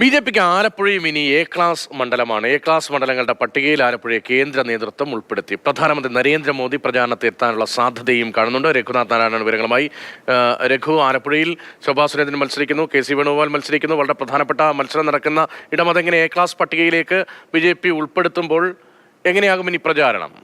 ബി.ജെ.പിക്ക് ആലപ്പുഴയും ഇനി A class മണ്ഡലമാണ്. A class മണ്ഡലങ്ങളുടെ പട്ടികയിൽ ആലപ്പുഴയെ കേന്ദ്ര നേതൃത്വം ഉൾപ്പെടുത്തി. പ്രധാനമന്ത്രി നരേന്ദ്രമോദി പ്രചാരണത്തിൽ എത്താനുള്ള സാധ്യതയും കാണുന്നുണ്ട്. രഘുനാഥ് നാരായണൻ വിവരങ്ങളുമായി. രഘു, ആലപ്പുഴയിൽ ശോഭാ സുരേന്ദ്രൻ മത്സരിക്കുന്നു, കെ സി വേണുഗോപാൽ മത്സരിക്കുന്നു. വളരെ പ്രധാനപ്പെട്ട മത്സരം നടക്കുന്ന ഇടം. അതെങ്ങനെ എ ക്ലാസ് പട്ടികയിലേക്ക് ബി.ജെ.പി ഉൾപ്പെടുത്തുമ്പോൾ എങ്ങനെയാകും ഇനി പ്രചാരണം?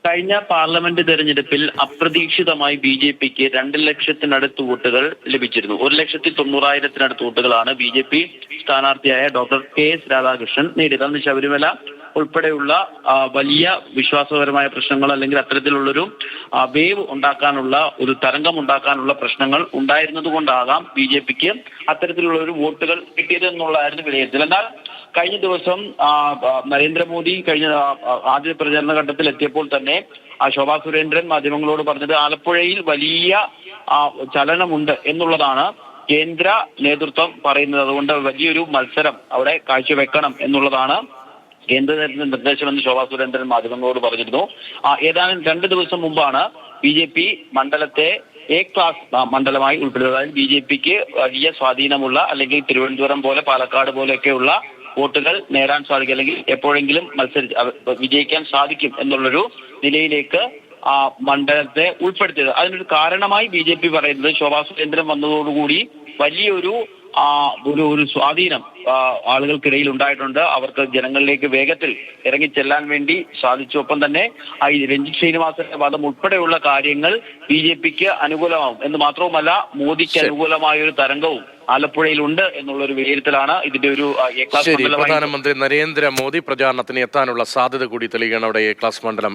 കഴിഞ്ഞ പാർലമെന്റ് തെരഞ്ഞെടുപ്പിൽ അപ്രതീക്ഷിതമായി ബി.ജെ.പിക്ക് 2,00,000-നടുത്ത് വോട്ടുകൾ ലഭിച്ചിരുന്നു. 1,90,000-നടുത്ത് വോട്ടുകളാണ് ബി.ജെ.പി സ്ഥാനാർത്ഥിയായ ഡോക്ടർ കെ.എസ്. രാധാകൃഷ്ണൻ നേടിയത്. അന്ന് ശബരിമല ഉൾപ്പെടെയുള്ള വലിയ വിശ്വാസപരമായ പ്രശ്നങ്ങൾ അല്ലെങ്കിൽ അത്തരത്തിലുള്ളൊരു വേവ് ഉണ്ടാക്കാനുള്ള ഒരു തരംഗം ഉണ്ടാക്കാനുള്ള പ്രശ്നങ്ങൾ ഉണ്ടായിരുന്നത് കൊണ്ടാകാം ബി.ജെ.പിക്ക് അത്തരത്തിലുള്ള ഒരു വോട്ടുകൾ കിട്ടിയത് എന്നുള്ളതായിരുന്നു വിലയിരുത്തൽ. എന്നാൽ കഴിഞ്ഞ ദിവസം നരേന്ദ്രമോദി കഴിഞ്ഞ ആദ്യ പ്രചരണ ഘട്ടത്തിൽ എത്തിയപ്പോൾ തന്നെ ശോഭാ സുരേന്ദ്രൻ മാധ്യമങ്ങളോട് പറഞ്ഞത് ആലപ്പുഴയിൽ വലിയ ചലനമുണ്ട് എന്നുള്ളതാണ് കേന്ദ്ര നേതൃത്വം പറയുന്നത്. അതുകൊണ്ട് വലിയൊരു മത്സരം അവിടെ കാഴ്ചവെക്കണം എന്നുള്ളതാണ് കേന്ദ്ര നിർദ്ദേശമെന്ന് ശോഭാ സുരേന്ദ്രൻ മാധ്യമങ്ങളോട് പറഞ്ഞിരുന്നു. ഏതാനും 2 ദിവസം മുമ്പാണ് ബി.ജെ.പി മണ്ഡലത്തെ എ ക്ലാസ് മണ്ഡലമായി ഉൾപ്പെടുന്നത്. അതായത് ബി.ജെ.പിക്ക് വലിയ സ്വാധീനമുള്ള അല്ലെങ്കിൽ തിരുവനന്തപുരം പോലെ പാലക്കാട് പോലെയൊക്കെയുള്ള വോട്ടുകൾ നേടാൻ സാധിക്കും അല്ലെങ്കിൽ എപ്പോഴെങ്കിലും വിജയിക്കാൻ സാധിക്കും എന്നുള്ളൊരു നിലയിലേക്ക് മണ്ഡലത്തെ ഉൾപ്പെടുത്തിയത്. അതിനൊരു കാരണമായി ബി.ജെ.പി പറയുന്നത് ശോഭാ സുരേന്ദ്രൻ വന്നതോടുകൂടി വലിയൊരു ഒരു സ്വാധീനം ആളുകൾക്കിടയിൽ ഉണ്ടായിട്ടുണ്ട്. അവർക്ക് ജനങ്ങളിലേക്ക് വേഗത്തിൽ ഇറങ്ങിച്ചെല്ലാൻ വേണ്ടി സാധിച്ചു. ഒപ്പം തന്നെ ഈ രഞ്ജിത് ശ്രീനിവാസന്റെ വാദം ഉൾപ്പെടെയുള്ള കാര്യങ്ങൾ ബി.ജെ.പിക്ക് അനുകൂലമാവും എന്ന് മാത്രവുമല്ല മോദിക്ക് അനുകൂലമായ ഒരു തരംഗവും ആലപ്പുഴയിലുണ്ട് എന്നുള്ളൊരു വിലയിരുത്തലാണ് ഇതിന്റെ ഒരു എ ക്ലാസ് മണ്ഡലം. പ്രധാനമന്ത്രി നരേന്ദ്രമോദി പ്രചാരണത്തിന് എത്താനുള്ള സാധ്യത കൂടി തെളിയുകയാണ് അവിടെ എ ക്ലാസ് മണ്ഡലം.